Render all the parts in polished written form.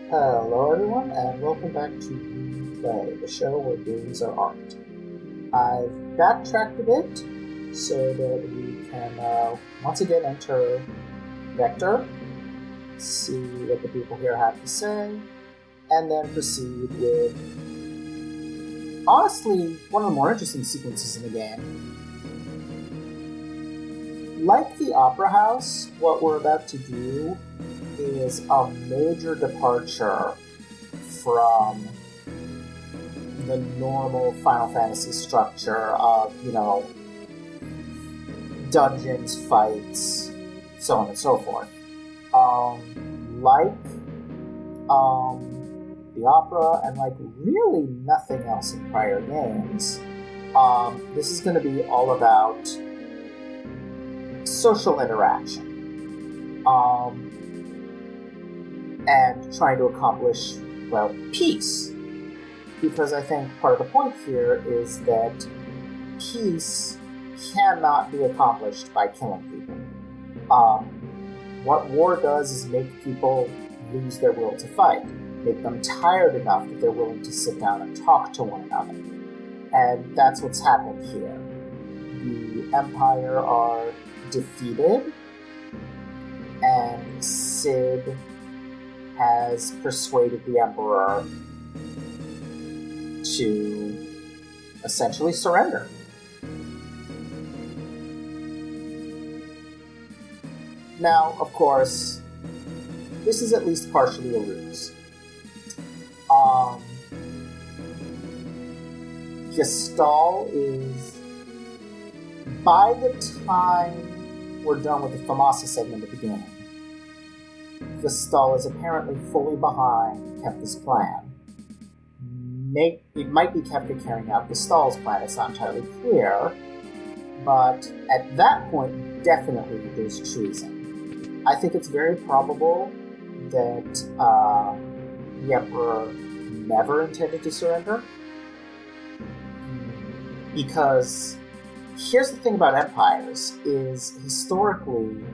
Hello, everyone, and welcome back to Replay, the show where games are art. I've backtracked a bit so that we can once again enter Vector, see what the people here have to say, and then proceed with, honestly, one of the more interesting sequences in the game. Like the Opera House, what we're about to do is a major departure from the normal Final Fantasy structure of, dungeons, fights, so on and so forth. Like the opera and like really nothing else in prior games, this is going to be all about social interaction. And trying to accomplish, peace. Because I think part of the point here is that peace cannot be accomplished by killing people. What war does is make people lose their will to fight, make them tired enough that they're willing to sit down and talk to one another. And that's what's happened here. The Empire are defeated, and Cid has persuaded the Emperor to essentially surrender. Now, of course, this is at least partially a ruse. Gestahl is, by the time we're done with the Thamasa segment at the beginning, Gestahl is apparently fully behind Kefka's plan. It might be Kefka carrying out Gestahl's plan, it's not entirely clear, but at that point, definitely there's treason. I think it's very probable that the Emperor never intended to surrender, because here's the thing about empires, is historically,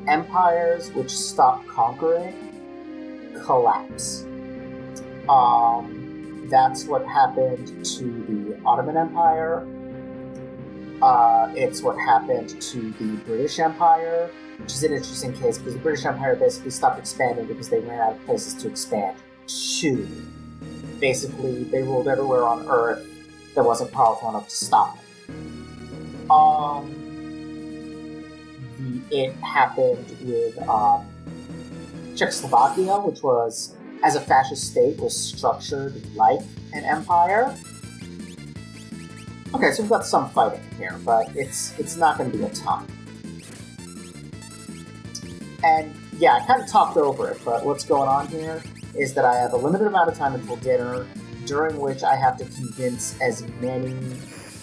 empires which stop conquering collapse. That's what happened to the Ottoman Empire. It's what happened to the British Empire, which is an interesting case because the British Empire basically stopped expanding because they ran out of places to expand to. Basically, they ruled everywhere on Earth that wasn't powerful enough to stop them. It happened with Czechoslovakia, which was, as a fascist state, was structured like an empire. Okay, so we've got some fighting here, but it's not going to be a ton. And yeah, I kind of talked over it, but what's going on here is that I have a limited amount of time until dinner, during which I have to convince as many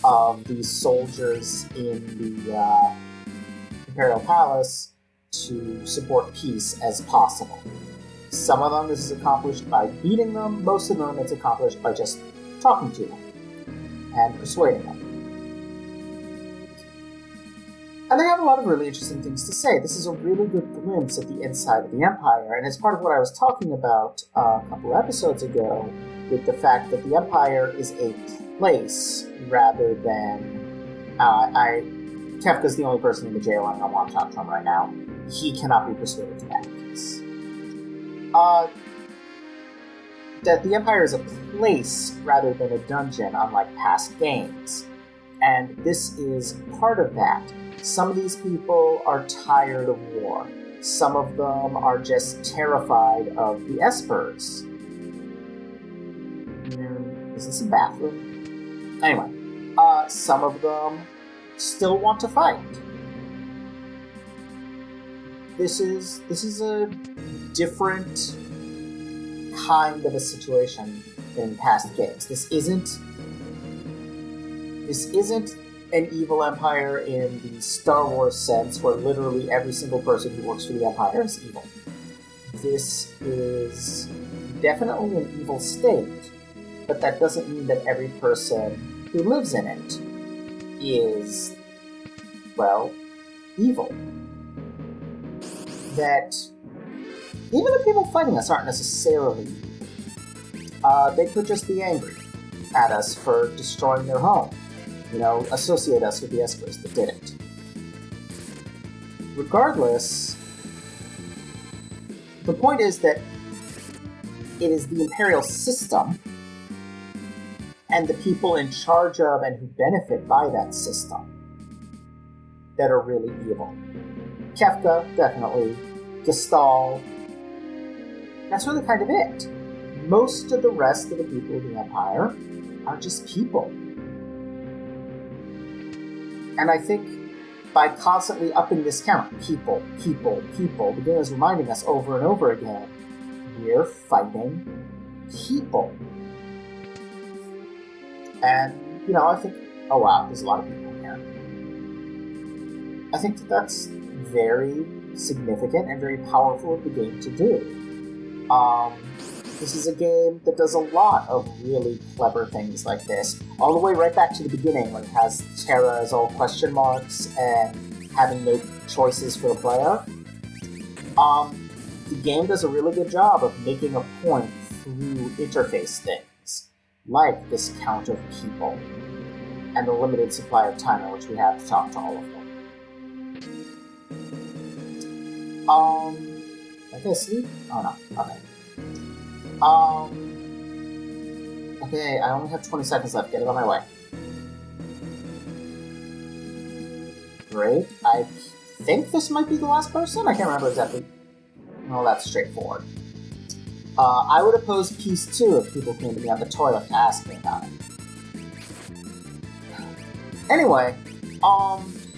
of the soldiers in the Imperial Palace to support peace as possible. Some of them this is accomplished by beating them, most of them it's accomplished by just talking to them and persuading them. And they have a lot of really interesting things to say. This is a really good glimpse at the inside of the Empire, and it's part of what I was talking about a couple episodes ago with the fact that the Empire is a place rather than... Kefka's the only person in the jail, and I want to talk to him right now. He cannot be persuaded to that peace. That the Empire is a place rather than a dungeon, unlike past games. And this is part of that. Some of these people are tired of war. Some of them are just terrified of the Espers. Is this a bathroom? Anyway, some of them still want to fight. This is a different kind of a situation than past games. This isn't an evil empire in the Star Wars sense, where literally every single person who works for the Empire is evil. This is definitely an evil state, but that doesn't mean that every person who lives in it is, evil. That even the people fighting us aren't necessarily evil. They could just be angry at us for destroying their home. Associate us with the Espers that did it. Regardless, the point is that it is the Imperial system and the people in charge of and who benefit by that system that are really evil. Kefka, definitely. Gestahl. That's really kind of it. Most of the rest of the people of the Empire are just people. And I think by constantly upping this count, people, the game is reminding us over and over again, we're fighting people. And, I think, oh wow, there's a lot of people in here. I think that's very significant and very powerful of the game to do. This is a game that does a lot of really clever things like this, all the way right back to the beginning when it has Terra as all question marks and having no choices for the player. The game does a really good job of making a point through interface things, like this count of people, and the limited supply of time in which we have to talk to all of them. Did I sleep? Oh no, okay. Okay, I only have 20 seconds left. Get it on my way. Great. I think this might be the last person? I can't remember exactly. Well, that's straightforward. I would oppose peace too if people came to me on the toilet to ask me about it. Anyway,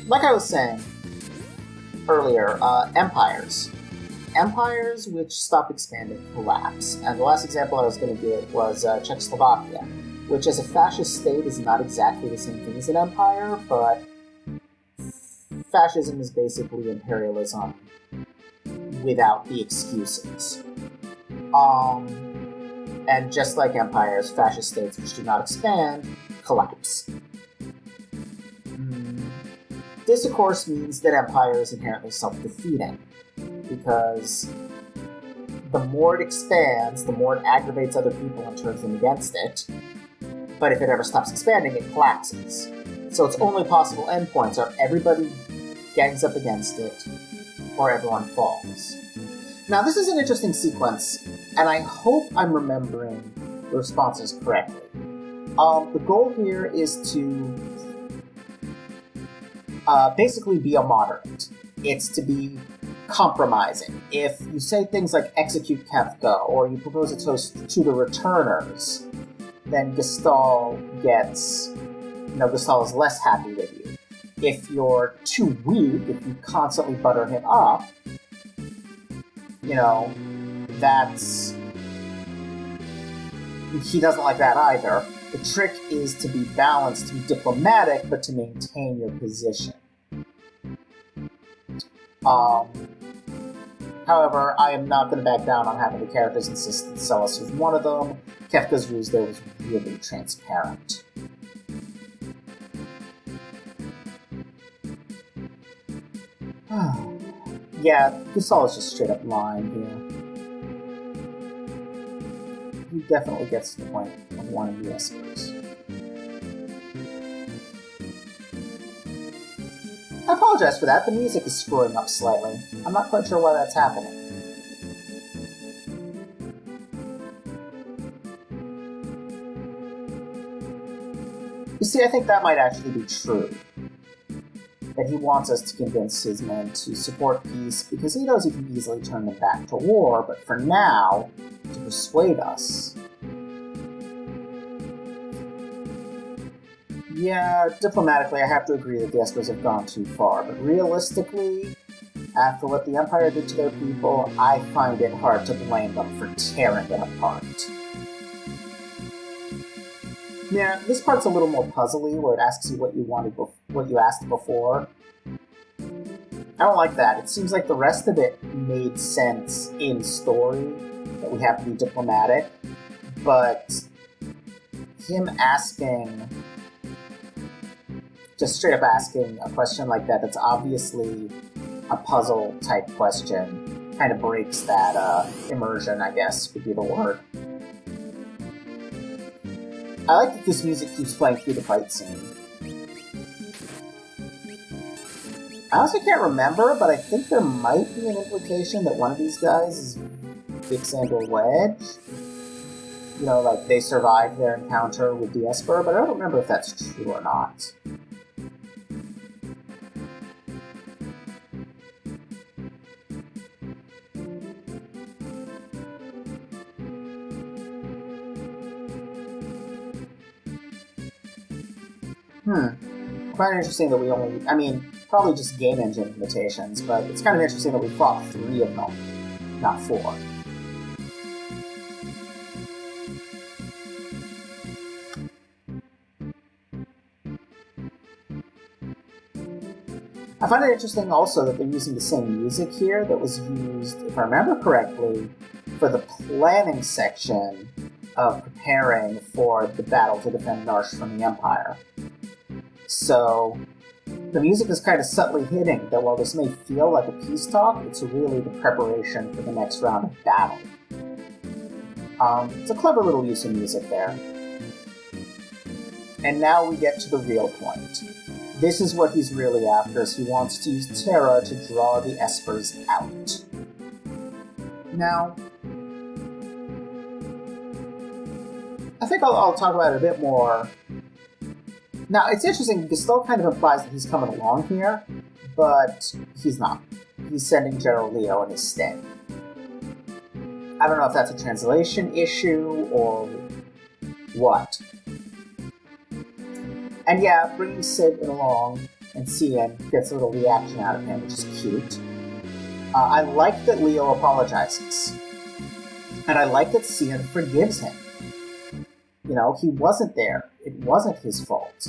like I was saying earlier, empires. Empires which stop expanding collapse. And the last example I was going to give was Czechoslovakia, which as a fascist state is not exactly the same thing as an empire, but fascism is basically imperialism without the excuses. And just like empires, fascist states which do not expand collapse. This, of course, means that empire is inherently self-defeating, because the more it expands, the more it aggravates other people and turns them against it. But if it ever stops expanding, it collapses. So its only possible endpoints are everybody gangs up against it, or everyone falls. Now, this is an interesting sequence, and I hope I'm remembering the responses correctly. The goal here is to basically be a moderate. It's to be compromising. If you say things like execute Kefka, or you propose a toast to the returners, then Gestahl Gestahl is less happy with you. If you're too weak, if you constantly butter him up, he doesn't like that either. The trick is to be balanced, to be diplomatic, but to maintain your position. However, I am not going to back down on having the characters insist that Celes was one of them. Kefka's ruse there was really transparent. Yeah, Gestahl is just straight up lying here. He definitely gets to the point of wanting the Espers. I apologize for that, the music is screwing up slightly. I'm not quite sure why that's happening. You see, I think that might actually be true. That he wants us to convince his men to support peace because he knows he can easily turn them back to war, but for now, to persuade us. Yeah, diplomatically, I have to agree that the Espers have gone too far, but realistically, after what the Empire did to their people, I find it hard to blame them for tearing it apart. Yeah, this part's a little more puzzly, where it asks you what you asked before. I don't like that. It seems like the rest of it made sense in story, that we have to be diplomatic, but him just straight up asking a question like that, that's obviously a puzzle type question, kind of breaks that immersion, I guess would be the word. I like that this music keeps playing through the fight scene. I also can't remember, but I think there might be an implication that one of these guys is Vixen or Wedge. You know, like they survived their encounter with the Esper, but I don't remember if that's true or not. Quite interesting that we only, I mean, probably just game engine limitations, but it's kind of interesting that we fought 3 of them, not 4. I find it interesting also that they're using the same music here that was used, if I remember correctly, for the planning section of preparing for the battle to defend Narsh from the Empire. So, the music is kind of subtly hinting that while this may feel like a peace talk, it's really the preparation for the next round of battle. It's a clever little use of music there. And now we get to the real point. This is what he's really after, is he wants to use Terra to draw the Espers out. Now, I think I'll talk about it a bit more. Now, it's interesting, Gestahl kind of implies that he's coming along here, but he's not. He's sending General Leo in his stead. I don't know if that's a translation issue or what. And yeah, bringing Sid along and Cian gets a little reaction out of him, which is cute. I like that Leo apologizes. And I like that Cian forgives him. You know, he wasn't there. It wasn't his fault.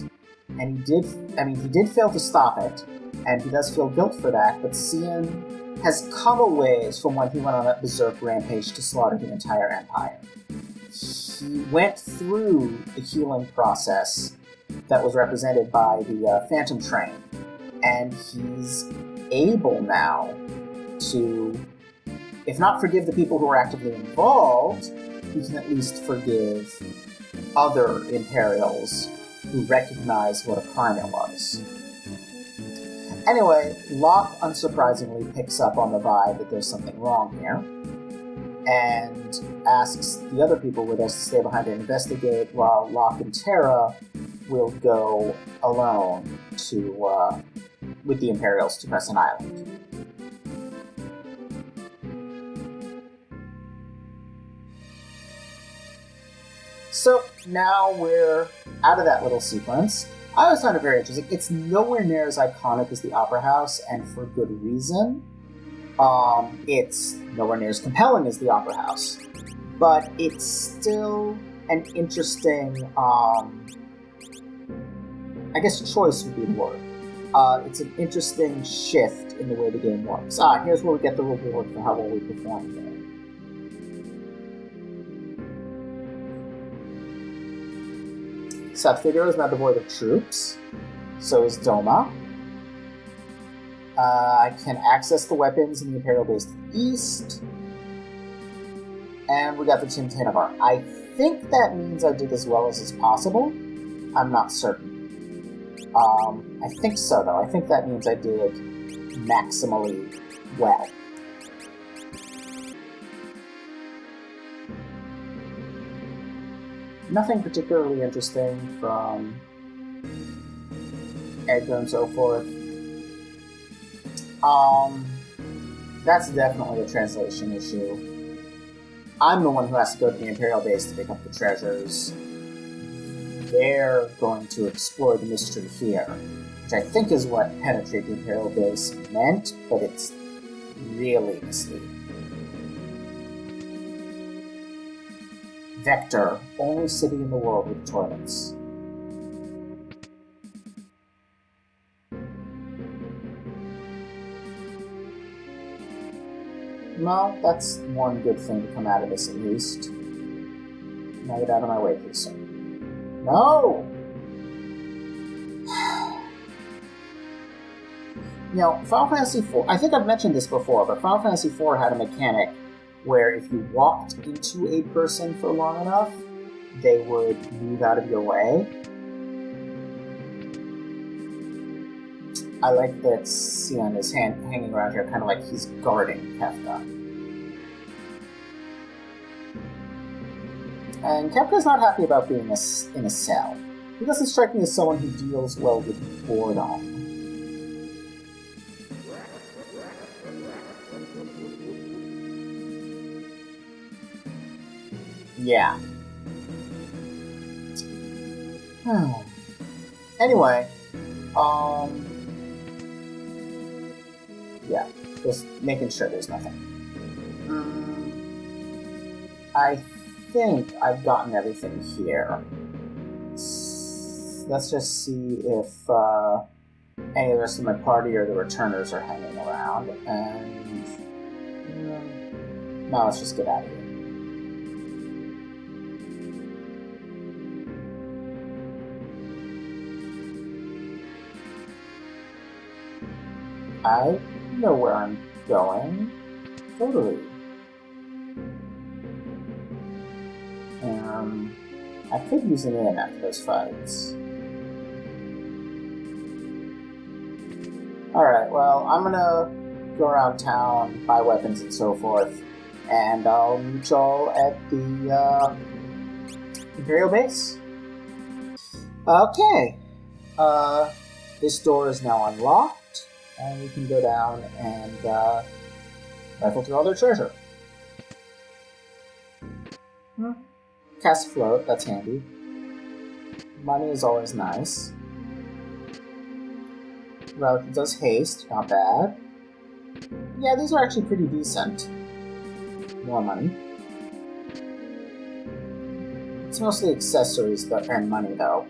And he did fail to stop it, and he does feel guilt for that, but Cian has come a ways from when he went on that berserk rampage to slaughter the entire Empire. He went through the healing process that was represented by the Phantom Train, and he's able now to, if not forgive the people who were actively involved, he can at least forgive other Imperials who recognize what a crime it was. Anyway, Locke unsurprisingly picks up on the vibe that there's something wrong here, and asks the other people with us to stay behind and investigate, while Locke and Terra will go alone to with the Imperials to Crescent Island. So now we're out of that little sequence. I always found it very interesting. It's nowhere near as iconic as the Opera House, and for good reason. It's nowhere near as compelling as the Opera House, but it's still an interesting, I guess choice would be the word. It's an interesting shift in the way the game works. Here's where we get the reward for how well we performed there. Sapphira is not devoid of troops, so is Doma. I can access the weapons in the Imperial base to the east. And we got the Tintinavar. I think that means I did as well as is possible. I'm not certain. I think so, though. I think that means I did maximally well. Nothing particularly interesting from Edgar and so forth. That's definitely a translation issue. I'm the one who has to go to the Imperial base to pick up the treasures. They're going to explore the mystery here, which I think is what penetrate the Imperial base meant, but it's really misleading. Vector, only city in the world with toilets. Well, that's one good thing to come out of this at least. Now get out of my way, please, sir. No! Final Fantasy IV, I think I've mentioned this before, but Final Fantasy IV had a mechanic where if you walked into a person for long enough, they would move out of your way. I like that Sion is hanging around here, kind of like he's guarding Kefka. And Kefka's not happy about being in a cell. He doesn't strike me as someone who deals well with boredom. Yeah. Anyway, yeah, just making sure there's nothing. I think I've gotten everything here. Let's just see if any of the rest of my party or the returners are hanging around. And no, let's just get out of here. I know where I'm going. Totally. I could use an inn after those fights. Alright, well, I'm gonna go around town, buy weapons and so forth, and I'll meet y'all at the Imperial base. Okay. This door is now unlocked, and we can go down and rifle through all their treasure. Cast float, that's handy. Money is always nice. Relative does haste, not bad. Yeah, these are actually pretty decent. More money. It's mostly accessories that earn money, though.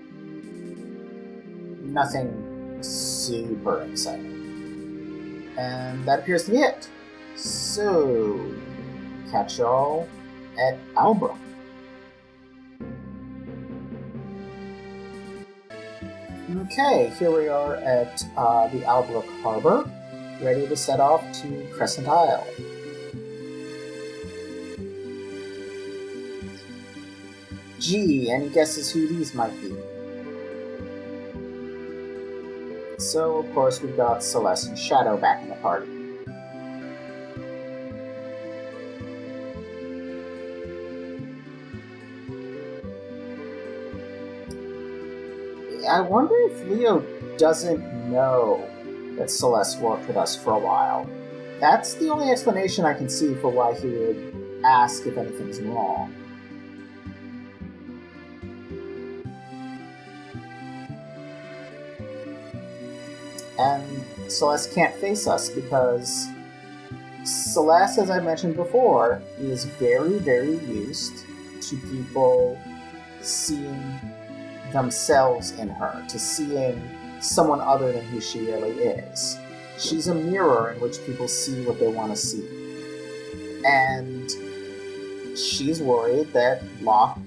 Nothing super exciting. And that appears to be it. So, catch y'all at Albrook. Okay, here we are at the Albrook Harbor, ready to set off to Crescent Isle. Gee, any guesses who these might be? So, of course, we've got Celes and Shadow back in the party. I wonder if Leo doesn't know that Celes worked with us for a while. That's the only explanation I can see for why he would ask if anything's wrong. And Celes can't face us because Celes, as I mentioned before, is very, very used to people seeing themselves in her, to seeing someone other than who she really is. She's a mirror in which people see what they want to see. And she's worried that Locke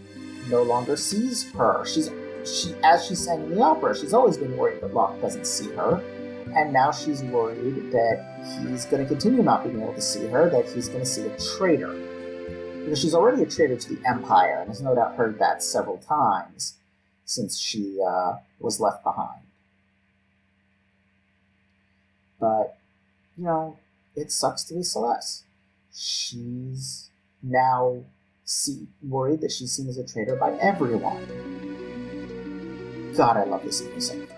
no longer sees her. As she sang in the opera, she's always been worried that Locke doesn't see her. And now she's worried that he's going to continue not being able to see her, that he's going to see a traitor. Because she's already a traitor to the Empire, and has no doubt heard that several times since she was left behind. But, it sucks to be Celes. She's now worried that she's seen as a traitor by everyone. God, I love this music.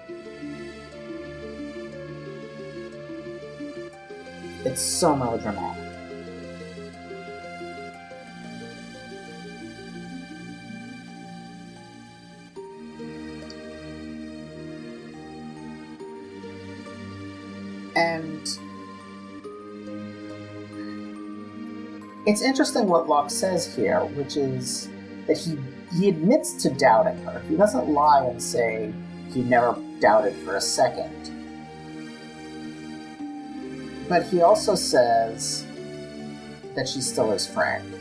It's so melodramatic. And it's interesting what Locke says here, which is that he admits to doubting her. He doesn't lie and say he never doubted for a second. But he also says that she's still his friend.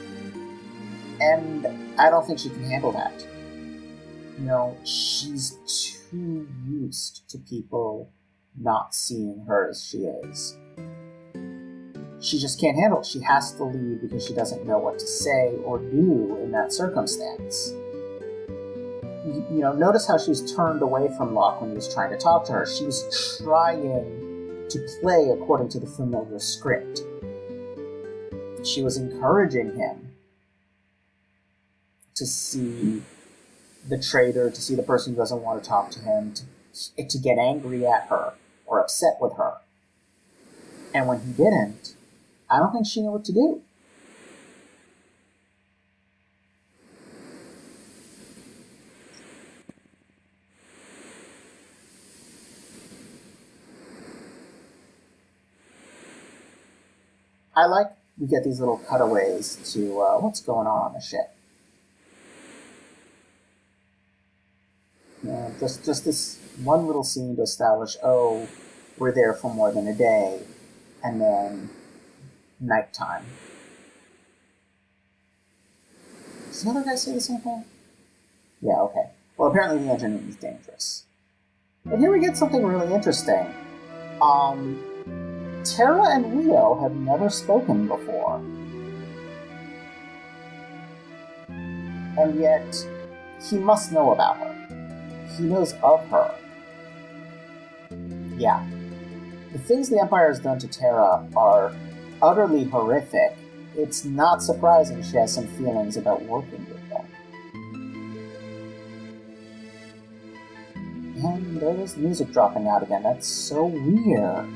And I don't think she can handle that. She's too used to people not seeing her as she is. She just can't handle it. She has to leave because she doesn't know what to say or do in that circumstance. Notice how she's turned away from Locke when he was trying to talk to her. She was trying to play according to the familiar script. She was encouraging him to see the traitor, to see the person who doesn't want to talk to him, to get angry at her or upset with her. And when he didn't, I don't think she knew what to do. We get these little cutaways to what's going on the ship. Just this one little scene to establish, we're there for more than a day, and then nighttime. Does the other guy say the same thing? Yeah, okay. Well, apparently the engine is dangerous. But here we get something really interesting. Tara and Leo have never spoken before. And yet, he must know about her. He knows of her. Yeah. The things the Empire has done to Tara are utterly horrific. It's not surprising she has some feelings about working with them. And there's the music dropping out again. That's so weird.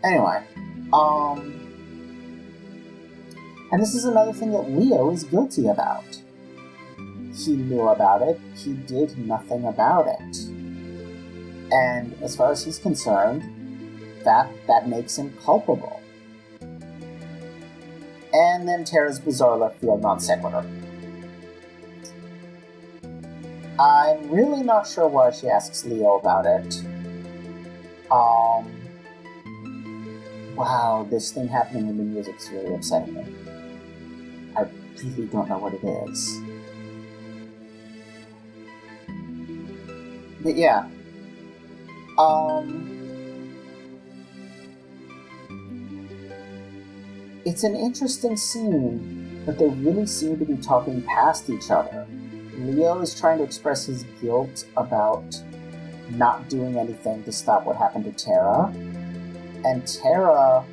Anyway, and this is another thing that Leo is guilty about. He knew about it, he did nothing about it. And as far as he's concerned, that makes him culpable. And then Tara's bizarre left field non sequitur. I'm really not sure why she asks Leo about it. Wow, this thing happening in the music is really upsetting me. I really don't know what it is. But yeah. It's an interesting scene, but they really seem to be talking past each other. Leo is trying to express his guilt about not doing anything to stop what happened to Tara. And Tara,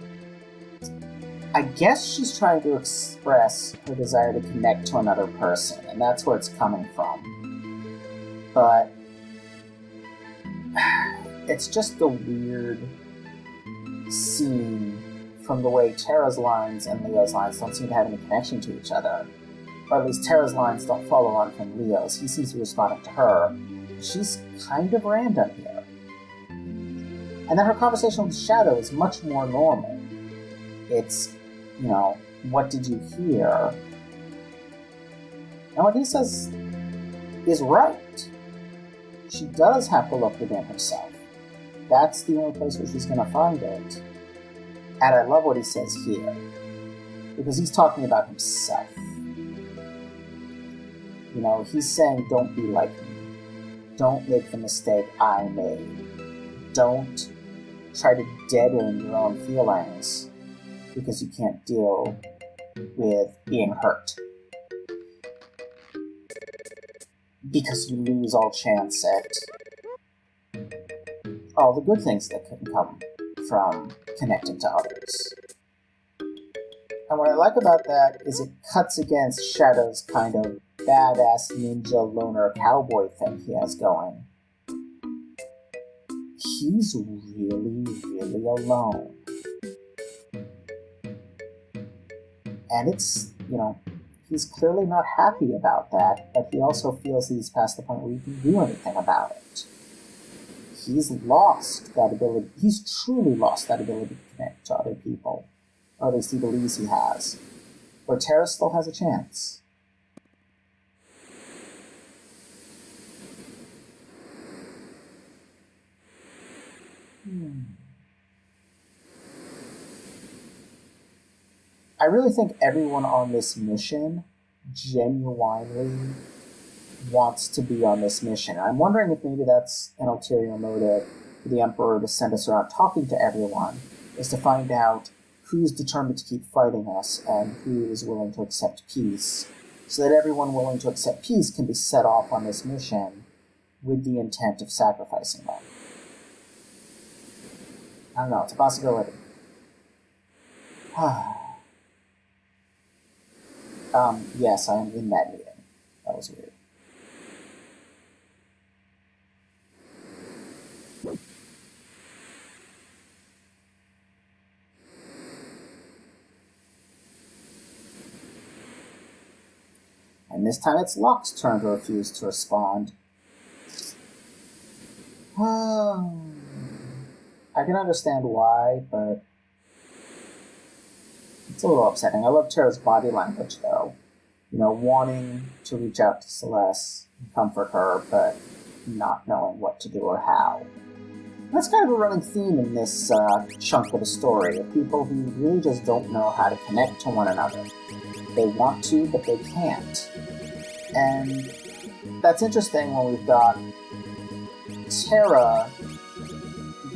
I guess she's trying to express her desire to connect to another person, and that's where it's coming from. But it's just a weird scene from the way Tara's lines and Leo's lines don't seem to have any connection to each other. Or at least Tara's lines don't follow on from Leo's. He seems to be responding to her. She's kind of random here. And then her conversation with Shadow is much more normal. It's, what did you hear? And what he says is right. She does have to look within herself. That's the only place where she's going to find it. And I love what he says here. Because he's talking about himself. He's saying, don't be like me. Don't make the mistake I made. Don't try to deaden your own feelings because you can't deal with being hurt. Because you lose all chance at all the good things that can come from connecting to others. And what I like about that is it cuts against Shadow's kind of badass ninja loner cowboy thing he has going. He's really, really alone. And it's, he's clearly not happy about that, but he also feels he's past the point where he can do anything about it. He's lost that ability. He's truly lost that ability to connect to other people. Or at least he believes he has. Where Tara still has a chance. I really think everyone on this mission genuinely wants to be on this mission. I'm wondering if maybe that's an ulterior motive for the Emperor to send us around talking to everyone, is to find out who's determined to keep fighting us and who is willing to accept peace, so that everyone willing to accept peace can be set off on this mission with the intent of sacrificing them. I don't know, it's a possibility. Yes, I am in that meeting. That was weird. And this time it's Locke's turn to refuse to respond. I can understand why, but it's a little upsetting. I love Tara's body language, though. You know, wanting to reach out to Celes and comfort her, but not knowing what to do or how. That's kind of a running theme in this chunk of the story, of people who really just don't know how to connect to one another. They want to, but they can't. And that's interesting when we've got Tara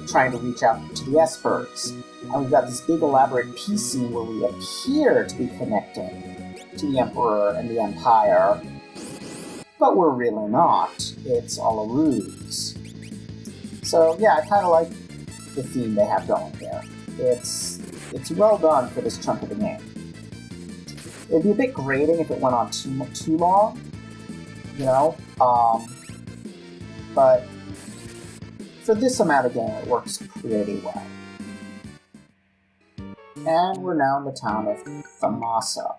trying to reach out to the Espers. And we've got this big elaborate peace scene where we appear to be connecting to the Emperor and the Empire, but we're really not. It's all a ruse. So yeah, I kind of like the theme they have going here. It's well done for this chunk of the game. It'd be a bit grating if it went on too long, you know, but for this amount of game, it works pretty well. And we're now in the town of Thamasa,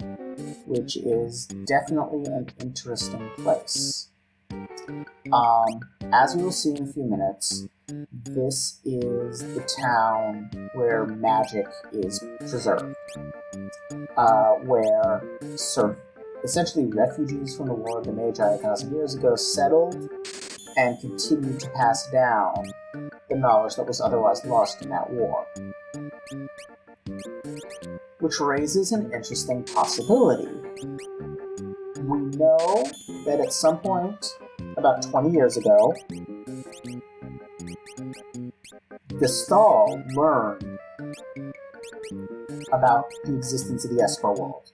which is definitely an interesting place. As we will see in a few minutes, this is the town where magic is preserved, where essentially refugees from the War of the Magi 1,000 years ago settled and continued to pass down the knowledge that was otherwise lost in that war. Which raises an interesting possibility. We know that at some point, about 20 years ago, Gestahl learned about the existence of the Esper world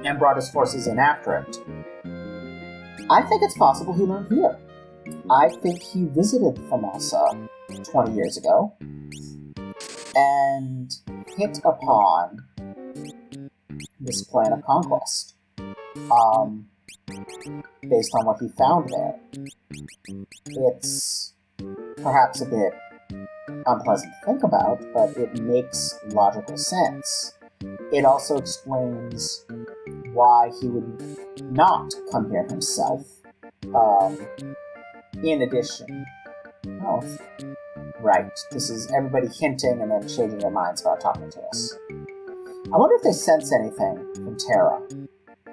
and brought his forces in after it. I think it's possible he learned here. I think he visited Thamasa 20 years ago and hit upon this plan of conquest based on what he found there. It's perhaps a bit unpleasant to think about, but it makes logical sense. It also explains why he would not come here himself. In addition, right, this is everybody hinting and then changing their minds about talking to us. I wonder if they sense anything from Tara.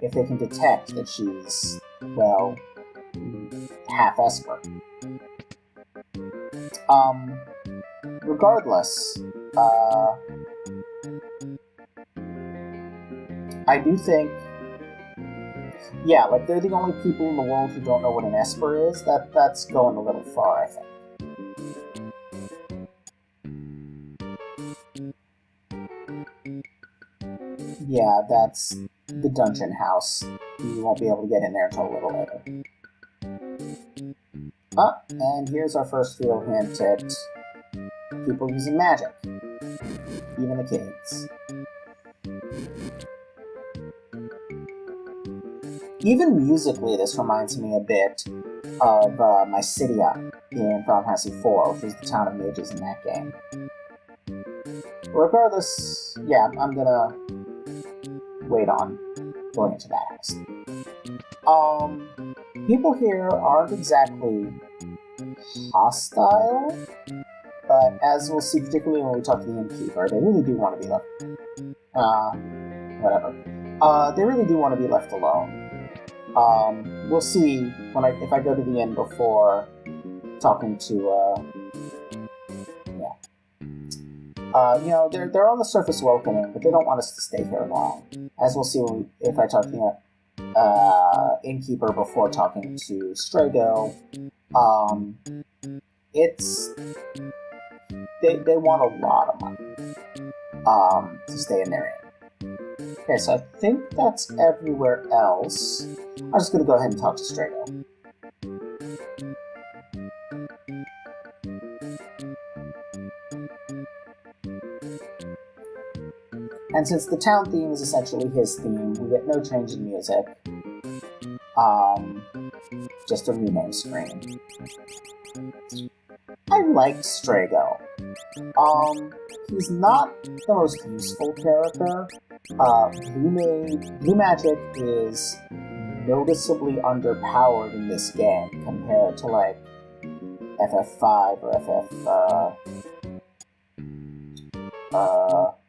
If they can detect that she's, well, half Esper. Regardless, I do think, yeah, like they're the only people in the world who don't know what an Esper is. That's going a little far, I think. Yeah, that's the dungeon house. You won't be able to get in there until a little later. And here's our first real hint at people using magic. Even the kids. Even musically, this reminds me a bit of Mysidia in Final Fantasy IV, which is the town of mages in that game. Regardless, yeah, I'm gonna wait on going into that house. People here aren't exactly hostile, but as we'll see, particularly when we talk to the innkeeper, they really do want to be left. They really do want to be left alone. We'll see if I go to the inn before talking to. They're on the surface welcoming, but they don't want us to stay here long. As we'll see if I talk to innkeeper before talking to Strago. It's they want a lot of money to stay in their inn. Okay, so I think that's everywhere else. I'm just gonna go ahead and talk to Strago. And since the town theme is essentially his theme, we get no change in music. Just a rename screen. I like Strago. He's not the most useful character. Blue magic is noticeably underpowered in this game compared to like FF5 or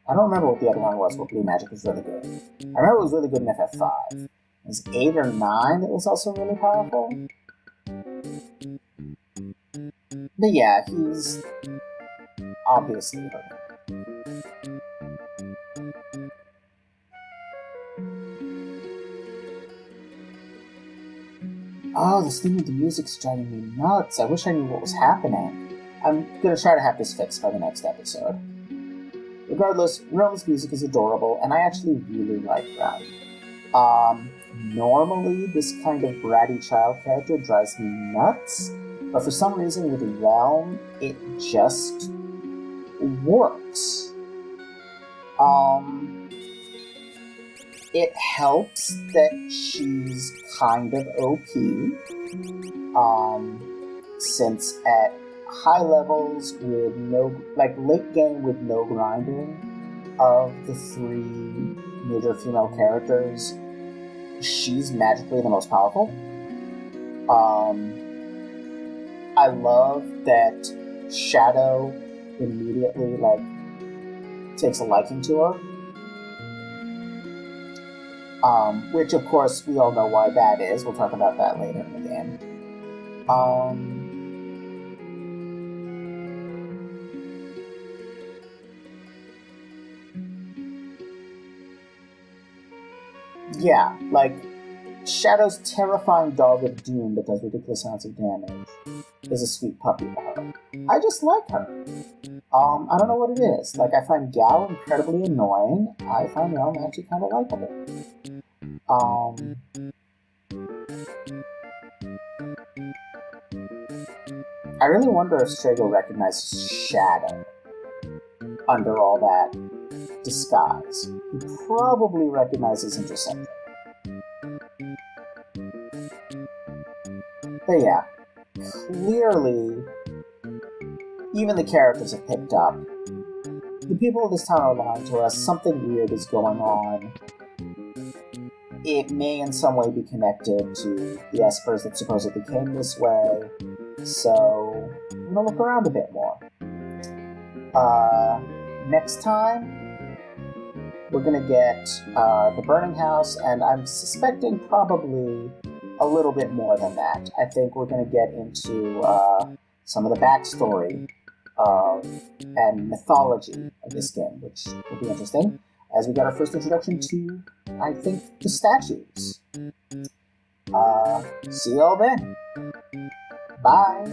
I don't remember what the other one was, but blue magic was really good. I remember it was really good in FF5. It was 8 or 9 that was also really powerful. But yeah, he's obviously hurting. Oh, this thing with the music's driving me nuts. I wish I knew what was happening. I'm gonna try to have this fixed by the next episode. Regardless, Realm's music is adorable, and I actually really like Realm. Normally, this kind of bratty child character drives me nuts, but for some reason with Realm, it just works. It helps that she's kind of OP, since at high levels with no, like late game with no grinding of the 3 major female characters, she's magically the most powerful. I love that Shadow immediately takes a liking to her. Which of course we all know why that is. We'll talk about that later in the game. Yeah, Shadow's terrifying dog of doom that does ridiculous amounts of damage is a sweet puppy to her. I just like her. I don't know what it is. I find Gal incredibly annoying. I find Realm actually kind of likable. I really wonder if Strago recognizes Shadow under all that disguise. He probably recognizes Interceptor. But yeah, clearly, even the characters have picked up. The people of this town are lying to us. Something weird is going on. It may in some way be connected to the Espers that supposedly came this way. So, I'm gonna look around a bit more. Next time, we're gonna get the Burning House, and I'm suspecting probably a little bit more than that. I think we're gonna get into some of the backstory and mythology of this game, which will be interesting, as we get our first introduction to, I think, the statues. See you all then. Bye.